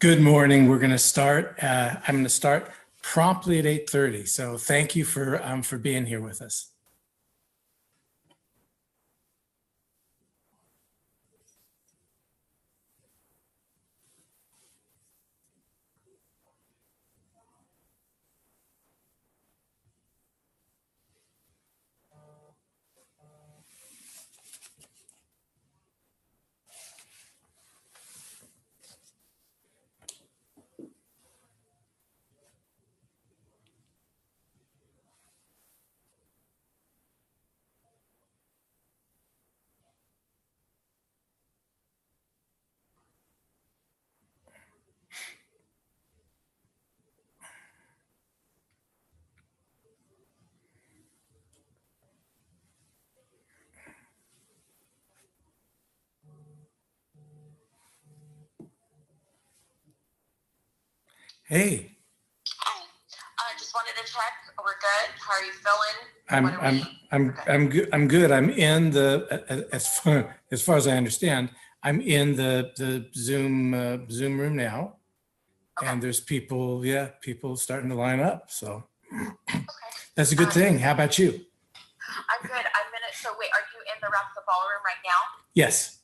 Good morning. We're going to start. I'm going to start promptly at 8:30. So thank you for being here with us. Hey. Hi. Just wanted to check. We're good. How are you feeling? I'm good. I'm good. I'm in the as far as I understand, I'm in the Zoom room now, Okay. and there's people starting to line up. So Okay. that's a good thing. How about you? I'm good. So wait, are you in the RAPSA ballroom right now? Yes.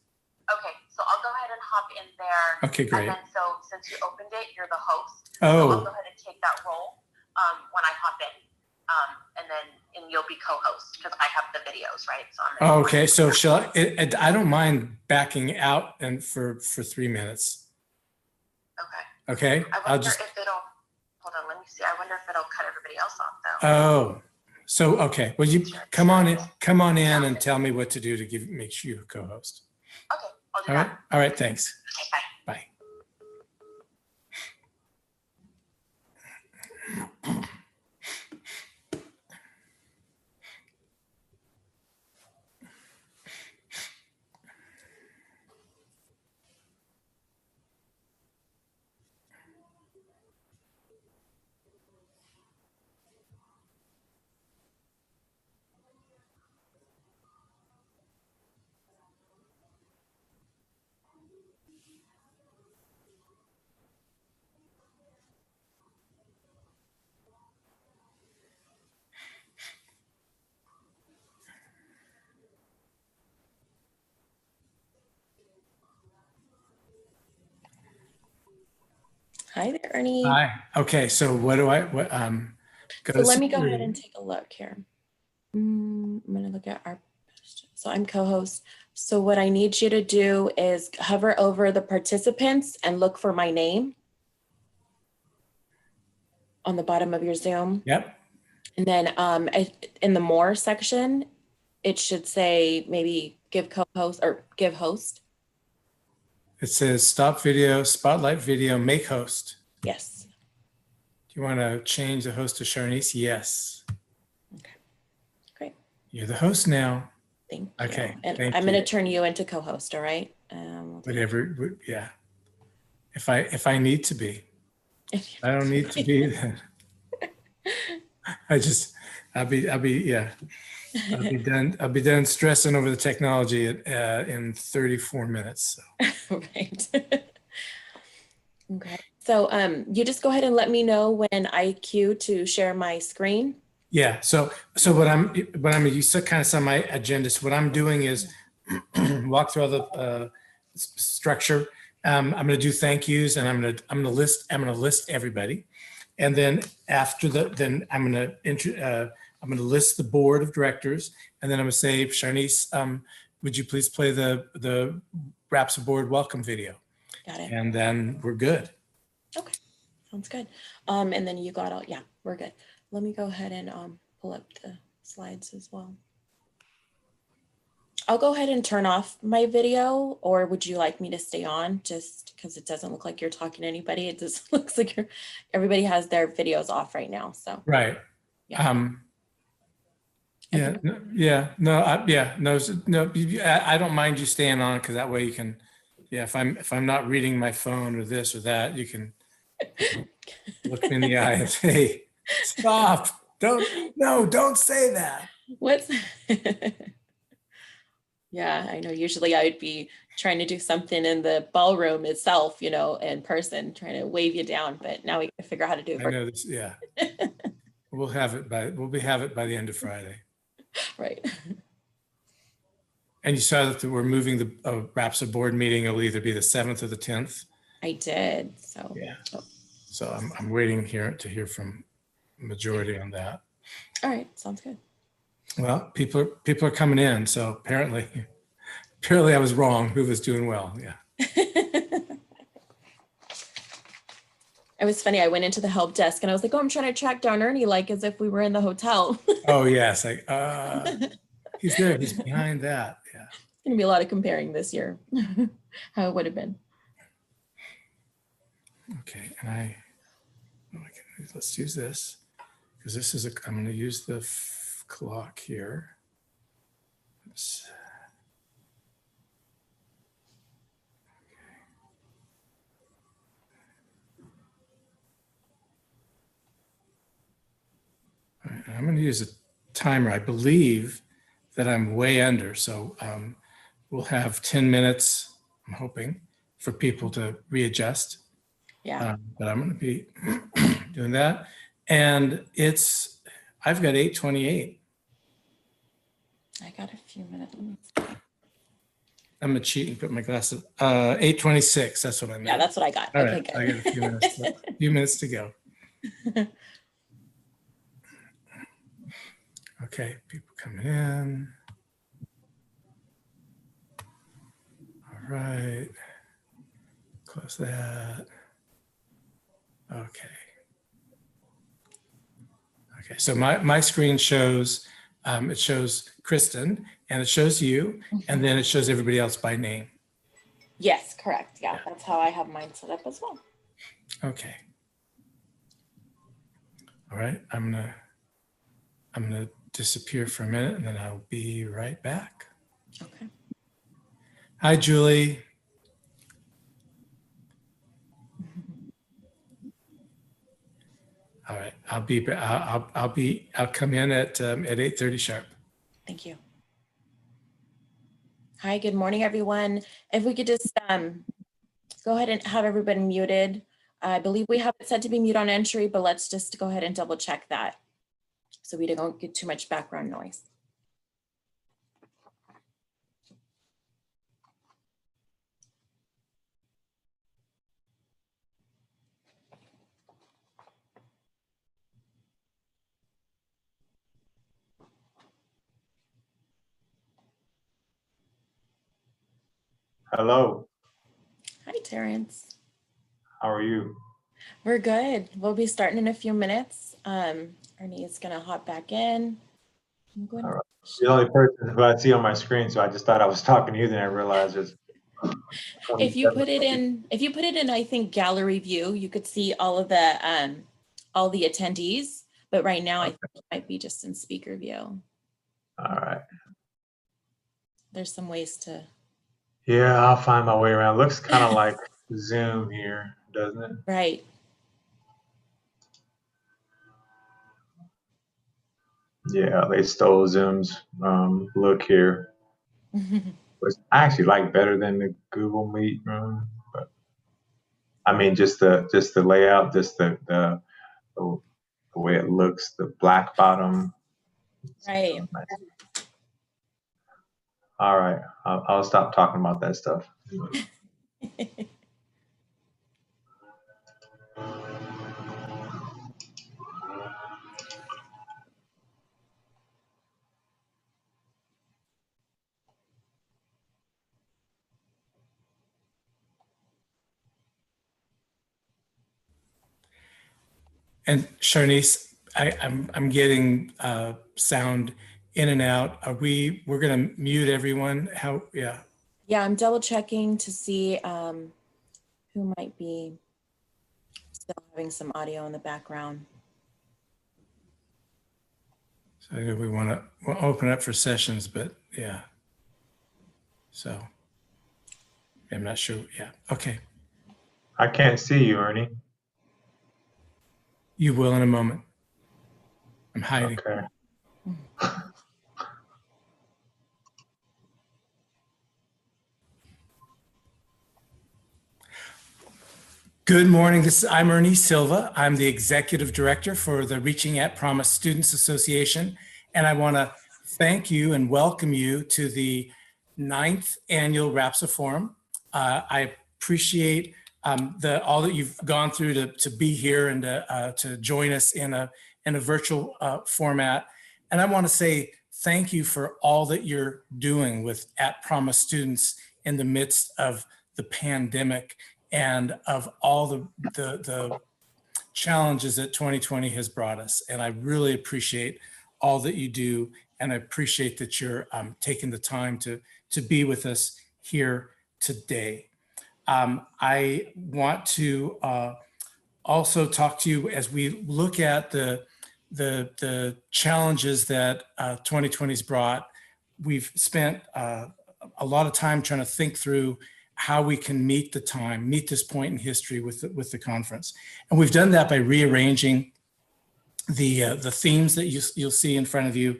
Okay, so I'll go ahead and hop in there. Okay, great. And then since you opened it, you're the host. Oh. So I'll go ahead and take that role when I hop in. And you'll be co-host because I have the videos, right? So I'm okay, so shall I don't mind backing out and for 3 minutes. Okay. Okay. I wonder if it'll, hold on, let me see. I wonder if it'll cut everybody else off though. Oh, so, okay. Well, you come on in and tell me what to do to make sure you co-host. Okay, I'll do that. All right, thanks. Okay, bye. Bye. Hi there, Ernie. Hi. Okay, so what do I so let me go ahead and take a look here. I'm going to look at our, so I'm co-host. So what I need you to do is hover over the participants and look for my name on the bottom of your Zoom. Yep. And then in the more section, it should say maybe give co-host or give host. It says stop video, spotlight video, make host. Yes. Do you want to change the host to Sharnice? Yes. Okay, great. You're the host now. Thank you. Okay. And I'm going to turn you into co-host. All right. Whatever. Yeah. If I need to be, I don't need to be then. I'll be done stressing over the technology in 34 minutes. So. Right. Okay. So you just go ahead and let me know when I cue to share my screen. Yeah. So what I'm you kind of saw my agenda. So what I'm doing is walk through all the structure. I'm going to do thank yous, and I'm going to list everybody, and then after I'm going to list the board of directors, and then I'm going to say, Sharnice, would you please play the RAPSA board welcome video? Got it. And then we're good. Okay, sounds good. And then you got all, yeah, we're good. Let me go ahead and pull up the slides as well. I'll go ahead and turn off my video, or would you like me to stay on just because it doesn't look like you're talking to anybody? It just looks like everybody has their videos off right now. So right. Yeah. I don't mind you staying on because that way you can, if I'm not reading my phone or this or that, you can look me in the eye and say, stop, don't say that. What's Yeah, I know usually I would be trying to do something in the ballroom itself, you know, in person, trying to wave you down. But now we can figure out how to do it. I know this. Yeah. We'll have it by the end of Friday. Right. And you saw that we're moving the RAPSA board meeting. It'll either be the 7th or the 10th. I did. So Yeah. So I'm waiting here to hear from the majority on that. all right, sounds good. Well, people are coming in. So apparently I was wrong. Who was doing well? Yeah. It was funny. I went into the help desk and I was like, "Oh, I'm trying to track down Ernie, like as if we were in the hotel." Oh yes, like he's there. He's behind that. Yeah. It's gonna be a lot of comparing this year, how it would have been. Okay, and let's use this because this is I'm going to use the clock here. Oops. All right, I'm going to use a timer. I believe that I'm way under, so we'll have 10 minutes, I'm hoping, for people to readjust. Yeah. But I'm going to be doing that. And I've got 8:28. I got a few minutes. I'm going to cheat and put my glasses. 8:26, that's what I meant. Yeah, that's what I got. All Okay, right, good. I got a few minutes to go. Okay, people coming in. All right, close that. Okay. Okay, so my screen shows, it shows Kristen and it shows you, and then it shows everybody else by name. Yes, correct. Yeah, that's how I have mine set up as well. Okay. All right, I'm gonna disappear for a minute and then I'll be right back. Okay. Hi, Julie. All right, I'll come in at 8:30 sharp. Thank you. Hi, good morning, everyone. If we could just go ahead and have everybody muted. I believe we have it set to be mute on entry, but let's just go ahead and double check that so we don't get too much background noise. Hello. Hi, Terrence. How are you? We're good. We'll be starting in a few minutes. Ernie is gonna hop back in. I'm going All right. You're the only person who I see on my screen, so I just thought I was talking to you. Then I realized it's. If you put it in, I think gallery view, you could see all the attendees. But right now, I think it might be just in speaker view. All right. There's some ways to. Yeah, I'll find my way around. Looks kind of like Zoom here, doesn't it? Right. Yeah, they stole Zoom's look here, which I actually like better than the Google Meet room. But I mean, just the layout, just the way it looks, the black bottom. Right. All right, I'll stop talking about that stuff. And Sharnice, I'm getting sound in and out. We're gonna mute everyone. Yeah. Yeah, I'm double checking to see who might be still having some audio in the background. So we'll open up for sessions, but yeah. So I'm not sure. Yeah. Okay. I can't see you, Ernie. You will in a moment. I'm hiding. Okay. Good morning. I'm Ernie Silva. I'm the Executive Director for the Reaching at Promise Students Association. And I want to thank you and welcome you to the 9th Annual RAPSA Forum. I appreciate all that you've gone through to be here and to join us in a virtual format. And I want to say thank you for all that you're doing with At Promise students in the midst of the pandemic and of all the challenges that 2020 has brought us. And I really appreciate all that you do. And I appreciate that you're taking the time to be with us here today. I want to also talk to you as we look at the challenges that 2020's brought. We've spent a lot of time trying to think through how we can meet this point in history with the conference. And we've done that by rearranging the themes that you'll see in front of you.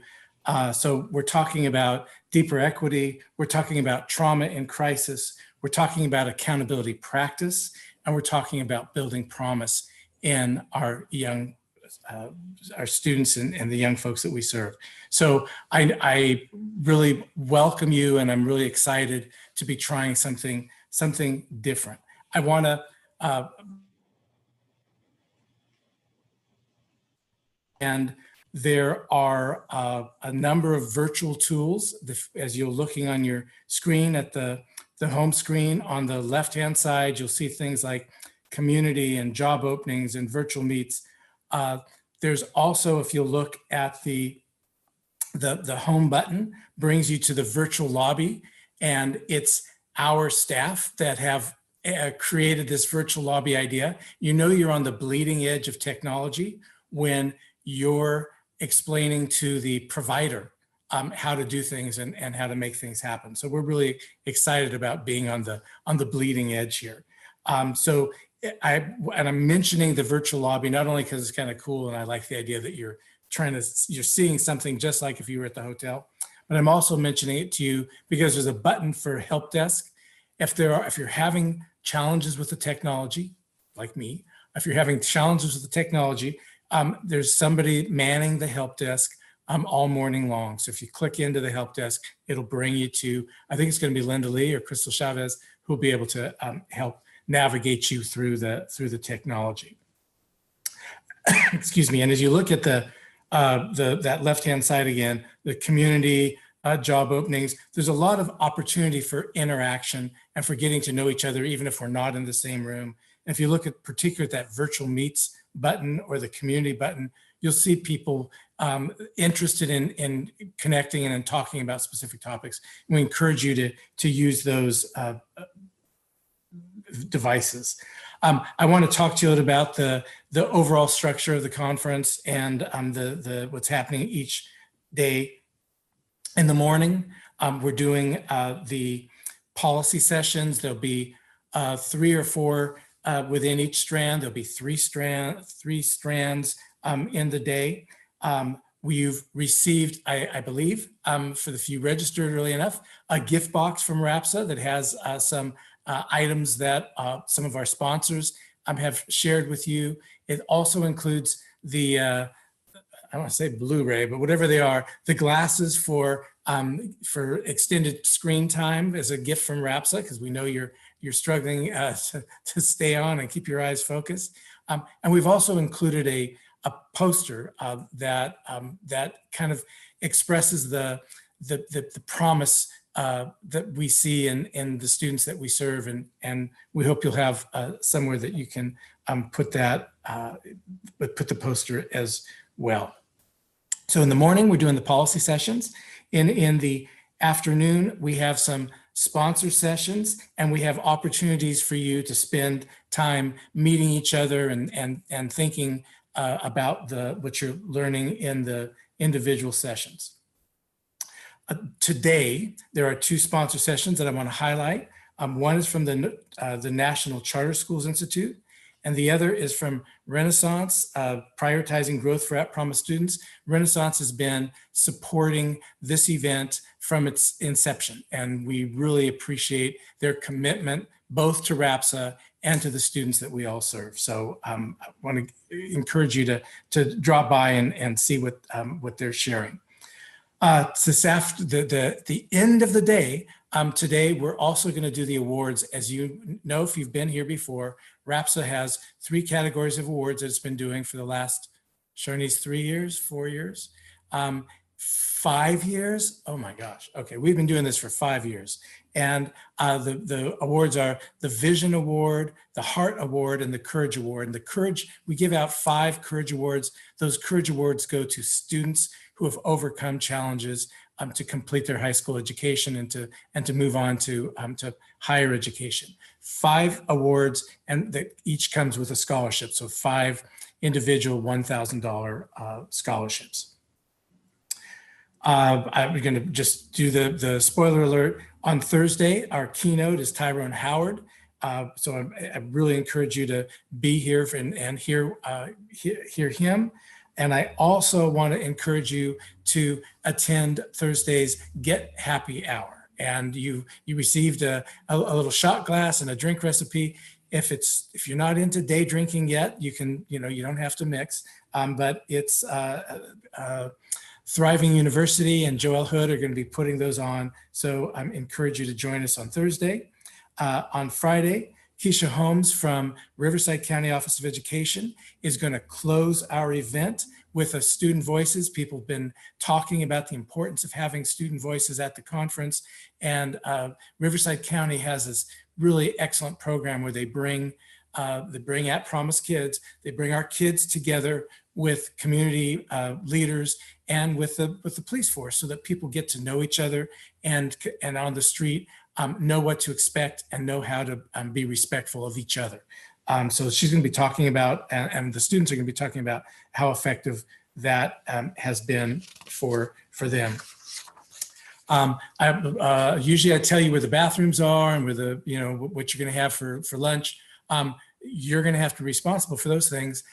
So we're talking about deeper equity, we're talking about trauma and crisis, we're talking about accountability practice, and we're talking about building promise in our students and the young folks that we serve. So I really welcome you, and I'm really excited to be trying something different. I want to and there are a number of virtual tools. As you're looking on your screen at the home screen, on the left-hand side, you'll see things like community and job openings and virtual meets. There's also, if you look at the home button, brings you to the virtual lobby, and it's our staff that have created this virtual lobby idea. You know you're on the bleeding edge of technology when you're explaining to the provider how to do things and how to make things happen. So we're really excited about being on the bleeding edge here. So I'm mentioning the virtual lobby not only because it's kind of cool and I like the idea that you're seeing something just like if you were at the hotel, but I'm also mentioning it to you because there's a button for help desk. If you're having challenges with the technology, like me, if you're having challenges with the technology, there's somebody manning the help desk all morning long. So if you click into the help desk, it'll bring you to, I think it's going to be Linda Lee or Crystal Chavez who will be able to help navigate you through the technology. Excuse me. And as you look at that left-hand side again, the community job openings, there's a lot of opportunity for interaction and for getting to know each other, even if we're not in the same room. And if you look at particularly that virtual meets button or the community button, you'll see people interested in connecting and in talking about specific topics. And we encourage you to use those devices. I want to talk to you a little about the overall structure of the conference and what's happening each day. In the morning, we're doing the policy sessions. There'll be 3 or 4 within each strand. There'll be three strands in the day. We've received, I believe, for the few registered early enough, a gift box from RAPSA that has some items that some of our sponsors have shared with you. It also includes the, I don't want to say Blu-ray, but whatever they are, the glasses for extended screen time as a gift from RAPSA, because we know you're struggling to stay on and keep your eyes focused. And we've also included a poster that kind of expresses the promise that we see in the students that we serve, and we hope you'll have somewhere that you can put the poster as well. So in the morning, we're doing the policy sessions. In the afternoon, we have some sponsor sessions, and we have opportunities for you to spend time meeting each other and thinking about what you're learning in the individual sessions. Today, there are 2 sponsor sessions that I want to highlight. One is from the National Charter Schools Institute, and the other is from Renaissance, Prioritizing Growth for At Promise Students. Renaissance has been supporting this event from its inception, and we really appreciate their commitment both to RAPSA and to the students that we all serve. So I want to encourage you to drop by and see what they're sharing. This after the end of the day, today we're also going to do the awards. As you know, if you've been here before, RAPSA has 3 categories of awards that it's been doing for the last, Sharnice, 3 years, 4 years, 5 years. Oh my gosh. Okay, we've been doing this for 5 years. And the awards are the Vision Award, the Heart Award, and the Courage Award. And the Courage, we give out 5 Courage Awards. Those Courage Awards go to students who have overcome challenges to complete their high school education and to move on to higher education. 5 awards, and that each comes with a scholarship. So 5 individual $1,000 scholarships. I'm going to just do the spoiler alert. On Thursday, our keynote is Tyrone Howard. So I really encourage you to be here and hear him. And I also want to encourage you to attend Thursday's Get Happy Hour. And you received a little shot glass and a drink recipe. If you're not into day drinking yet, you don't have to mix. But it's Thriving University and Joel Hood are going to be putting those on. So I encourage you to join us on Thursday. On Friday, Keisha Holmes from Riverside County Office of Education is going to close our event with a Student Voices. People have been talking about the importance of having student voices at the conference. And Riverside County has this really excellent program where they bring At Promise kids, they bring our kids together with community leaders and with the police force so that people get to know each other and on the street know what to expect and know how to be respectful of each other. So she's going to be talking about, and the students are going to be talking about how effective that has been for them. Usually I tell you where the bathrooms are and where what you're going to have for lunch. You're going to have to be responsible for those things.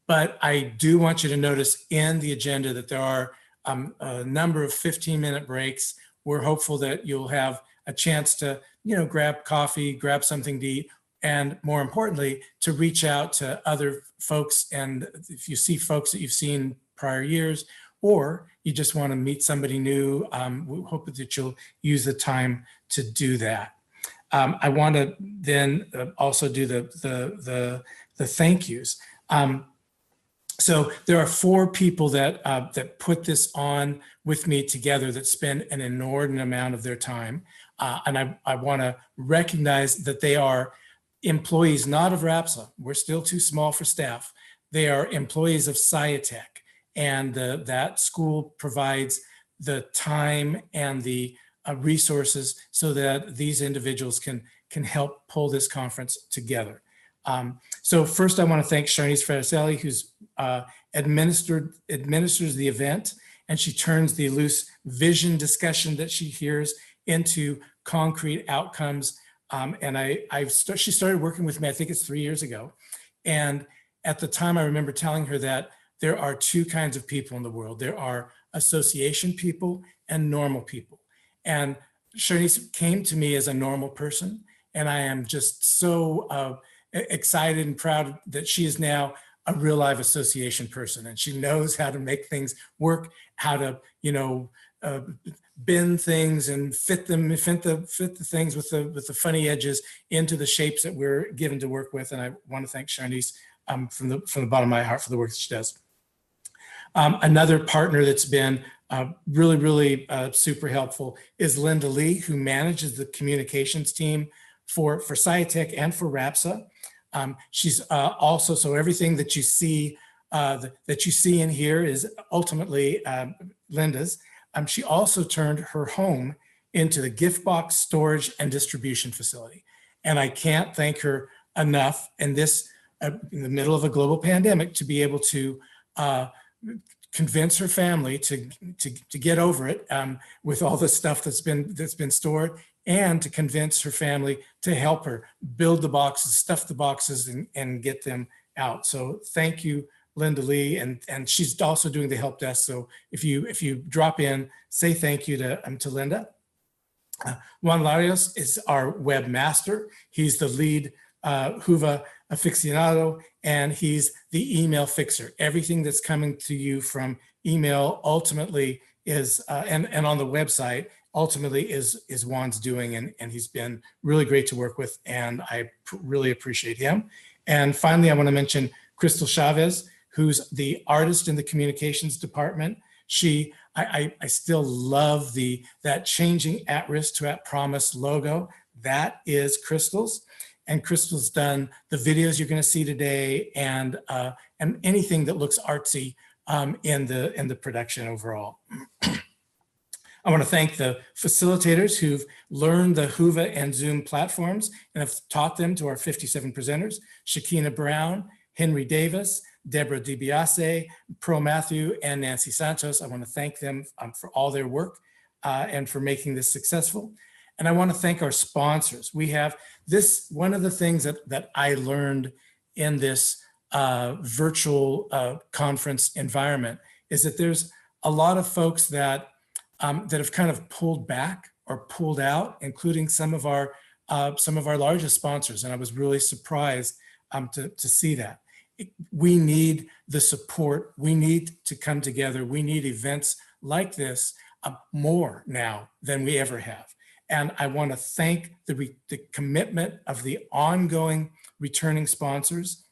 But I do want you to notice in the agenda that there are a number of 15-minute breaks. We're hopeful that you'll have a chance to, grab coffee, grab something to eat, and more importantly, to reach out to other folks. And if you see folks that you've seen prior years, or you just want to meet somebody new, we hope that you'll use the time to do that. I want to then also do the thank yous. So there are 4 people that put this on with me together that spend an inordinate amount of their time. And I want to recognize that they are employees, not of RAPSA. We're still too small for staff. They are employees of Sciatech, and that school provides the time and the resources so that these individuals can help pull this conference together. So first I want to thank Sharnice Fraticelli, who's administers the event, and she turns the loose vision discussion that she hears into concrete outcomes. And she started working with me, I think it's 3 years ago. And at the time, I remember telling her that there are 2 kinds of people in the world. There are association people and normal people. And Sharnice came to me as a normal person. And I am just so excited and proud that she is now a real live association person, and she knows how to make things work, how to, bend things and fit the things with the funny edges into the shapes that we're given to work with. And I want to thank Sharnice from the bottom of my heart for the work that she does. Another partner that's been really super helpful is Linda Lee, who manages the communications team for Sciatech and for RAPSA. She's also, so everything that you see in here is ultimately Linda's. She also turned her home into the gift box storage and distribution facility. And I can't thank her enough in this, in the middle of a global pandemic, to be able to convince her family to get over it with all the stuff that's been stored, and to convince her family to help her build the boxes, stuff the boxes, and get them out. So thank you, Linda Lee, and she's also doing the help desk. So if you drop in, say thank you to Linda. Juan Larios is our webmaster. He's the lead Whova aficionado, and he's the email fixer. Everything that's coming to you from email ultimately is, and on the website, ultimately is Juan's doing, and he's been really great to work with, and I really appreciate him. And finally, I want to mention Crystal Chavez, who's the artist in the communications department. I still love that changing at risk to at promise logo. That is Crystal's, and Crystal's done the videos you're going to see today, and anything that looks artsy in the production overall. I want to thank the facilitators who've learned the Whova and Zoom platforms and have taught them to our 57 presenters: Shakina Brown, Henry Davis, Deborah DiBiase, Pearl Matthew, and Nancy Santos. I want to thank them for all their work and for making this successful. And I want to thank our sponsors. We have this, one of the things that I learned in this virtual conference environment is that there's a lot of folks that have kind of pulled back or pulled out, including some of our largest sponsors. And I was really surprised to see that. We need the support. We need to come together. We need events like this more now than we ever have. And I want to thank the commitment of the ongoing returning sponsors: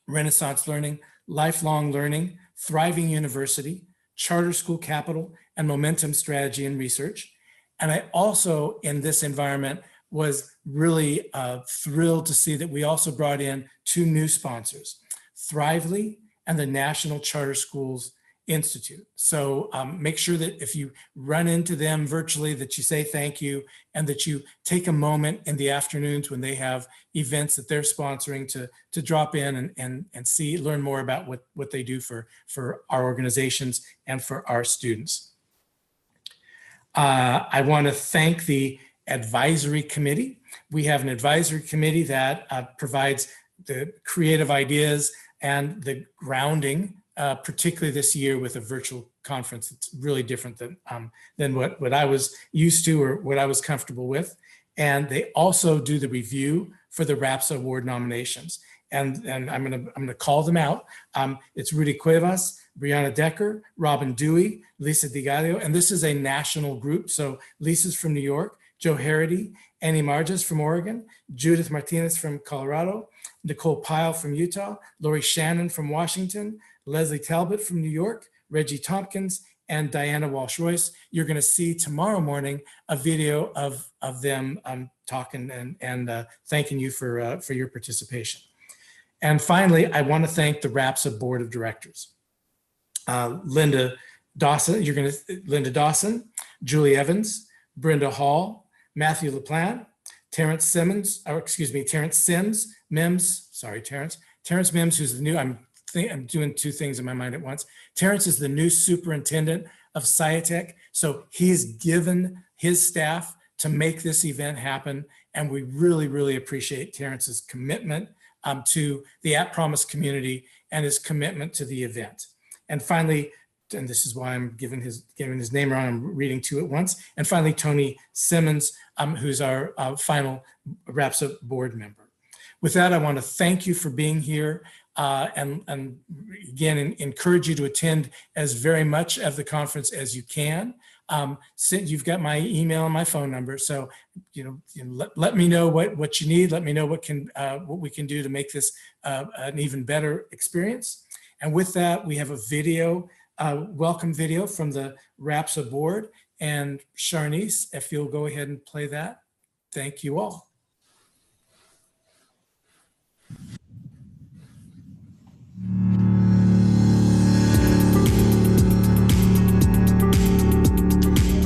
Renaissance Learning, Lifelong Learning, Thriving University, Charter School Capital, and Momentum Strategy and Research. And I also, in this environment, was really thrilled to see that we also brought in 2 new sponsors, Thrively and the National Charter Schools Institute. So make sure that if you run into them virtually, that you say thank you, and that you take a moment in the afternoons when they have events that they're sponsoring to drop in and learn more about what they do for our organizations and for our students. I want to thank the advisory committee. We have an advisory committee that provides the creative ideas and the grounding, particularly this year with a virtual conference. It's really different than what I was used to or what I was comfortable with. And they also do the review for the RAPSA award nominations. And I'm gonna call them out. It's Rudy Cuevas, Brianna Decker, Robin Dewey, Lisa DiGaglio, and this is a national group. So Lisa's from New York, Joe Harity, Annie Marges from Oregon, Judith Martinez from Colorado, Nicole Pyle from Utah, Lori Shannon from Washington, Leslie Talbot from New York, Reggie Tompkins, and Diana Walsh-Royce. You're going to see tomorrow morning a video of them talking and thanking you for your participation. And finally, I want to thank the RAPSA Board of Directors. Linda Dawson, Julie Evans, Brenda Hall, Matthew LaPlante, Terrence Sims, Terrence Mims, who's the new, I'm doing 2 things in my mind at once. Terrence is the new superintendent of SciTech. So he's given his staff to make this event happen. And we really, really appreciate Terrence's commitment to the At Promise community and his commitment to the event. And finally, and this is why I'm giving his name wrong, I'm reading 2 at once. And finally, Tony Simmons, who's our final RAPSA board member. With that, I want to thank you for being here and again, encourage you to attend as very much of the conference as you can. You've got my email and my phone number. So, let me know what you need. Let me know what we can do to make this an even better experience. And with that, we have a video, welcome video from the RAPSA board. And Sharnice, if you'll go ahead and play that. Thank you all.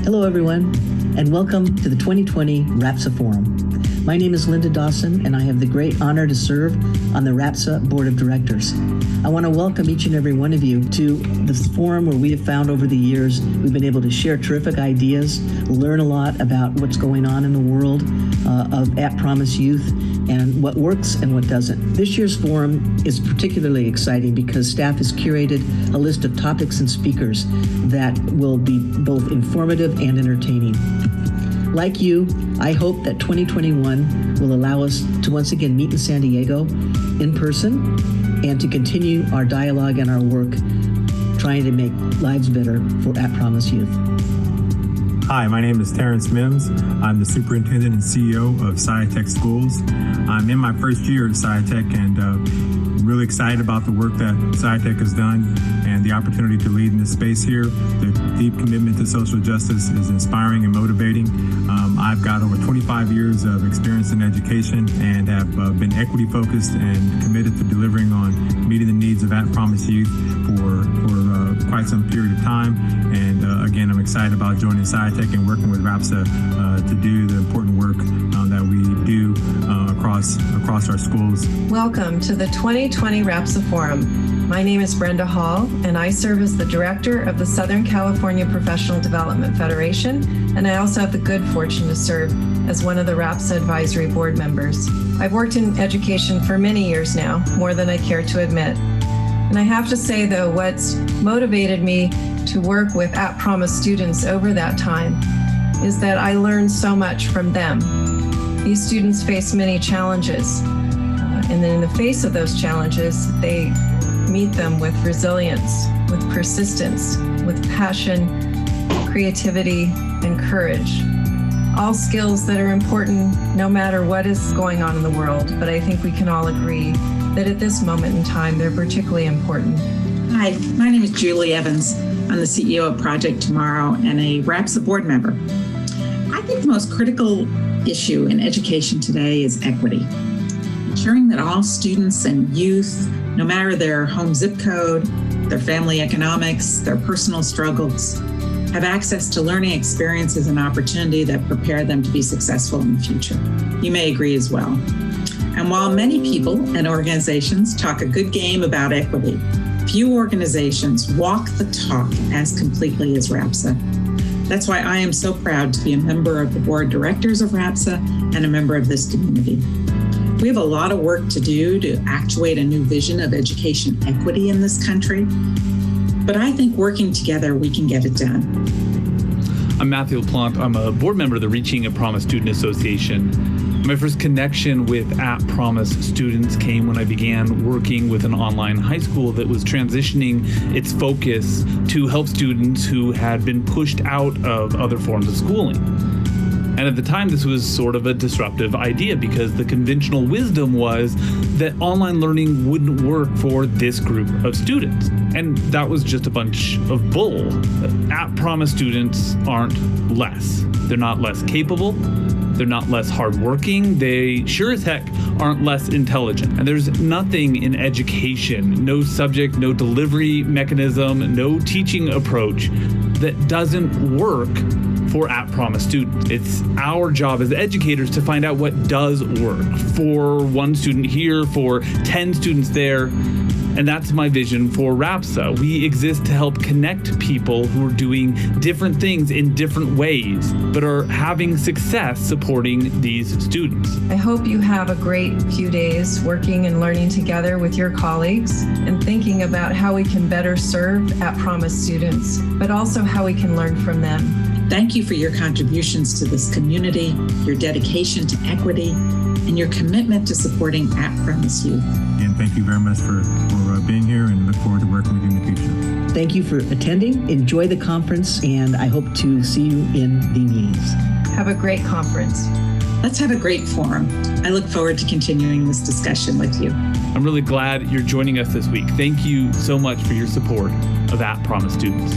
Hello, everyone, and welcome to the 2020 RAPSA Forum. My name is Linda Dawson, and I have the great honor to serve on the RAPSA Board of Directors. I want to welcome each and every one of you to this forum where we have found over the years we've been able to share terrific ideas, learn a lot about what's going on in the world of At Promise youth and what works and what doesn't. This year's forum is particularly exciting because staff has curated a list of topics and speakers that will be both informative and entertaining. Like you, I hope that 2021 will allow us to once again meet in San Diego in person and to continue our dialogue and our work trying to make lives better for At Promise Youth. Hi, my name is Terrence Mims. I'm the superintendent and CEO of SciTech Schools. I'm in my first year at SciTech and really excited about the work that SciTech has done and the opportunity to lead in this space here. The deep commitment to social justice is inspiring and motivating. I've got over 25 years of experience in education and have been equity focused and committed to delivering on meeting the needs of At Promise Youth for quite some period of time. And again, I'm excited about joining SciTech and working with RAPSA to do the important work that we do across our schools. Welcome to the 2020 RAPSA Forum. My name is Brenda Hall, and I serve as the director of the Southern California Professional Development Federation, and I also have the good fortune to serve as one of the RAPSA advisory board members. I've worked in education for many years now, more than I care to admit. And I have to say, though, what's motivated me to work with At Promise students over that time is that I learned so much from them. These students face many challenges, and then in the face of those challenges, they meet them with resilience, with persistence, with passion, creativity, and courage. All skills that are important no matter what is going on in the world, but I think we can all agree that at this moment in time, they're particularly important. Hi, my name is Julie Evans. I'm the CEO of Project Tomorrow and a RAPSA board member. I think the most critical issue in education today is equity. Ensuring that all students and youth, no matter their home zip code, their family economics, their personal struggles, have access to learning experiences and opportunity that prepare them to be successful in the future. You may agree as well. And while many people and organizations talk a good game about equity, few organizations walk the talk as completely as RAPSA. That's why I am so proud to be a member of the board of directors of RAPSA and a member of this community. We have a lot of work to do to actuate a new vision of education equity in this country, but I think working together, we can get it done. I'm Matthew LaPlante. I'm a board member of the Reaching a Promise Student Association. My first connection with At Promise students came when I began working with an online high school that was transitioning its focus to help students who had been pushed out of other forms of schooling. And at the time, this was sort of a disruptive idea because the conventional wisdom was that online learning wouldn't work for this group of students. And that was just a bunch of bull. At Promise students aren't less. They're not less capable. They're not less hardworking. They sure as heck aren't less intelligent. And there's nothing in education, no subject, no delivery mechanism, no teaching approach that doesn't work for At Promise students. It's our job as educators to find out what does work for one student here, for 10 students there. And that's my vision for RAPSA. We exist to help connect people who are doing different things in different ways, but are having success supporting these students. I hope you have a great few days working and learning together with your colleagues and thinking about how we can better serve At Promise students, but also how we can learn from them. Thank you for your contributions to this community, your dedication to equity, and your commitment to supporting At Promise Youth. And thank you very much for being here and look forward to working with you in the future. Thank you for attending. Enjoy the conference, and I hope to see you in the meetings. Have a great conference. Let's have a great forum. I look forward to continuing this discussion with you. I'm really glad you're joining us this week. Thank you so much for your support of At Promise students.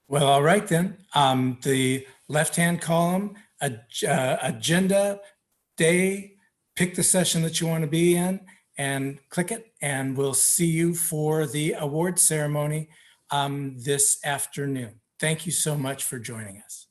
Well, all right then. The left-hand column, agenda, day, pick the session that you want to be in and click it, and we'll see you for the award ceremony this afternoon. Thank you so much for joining us.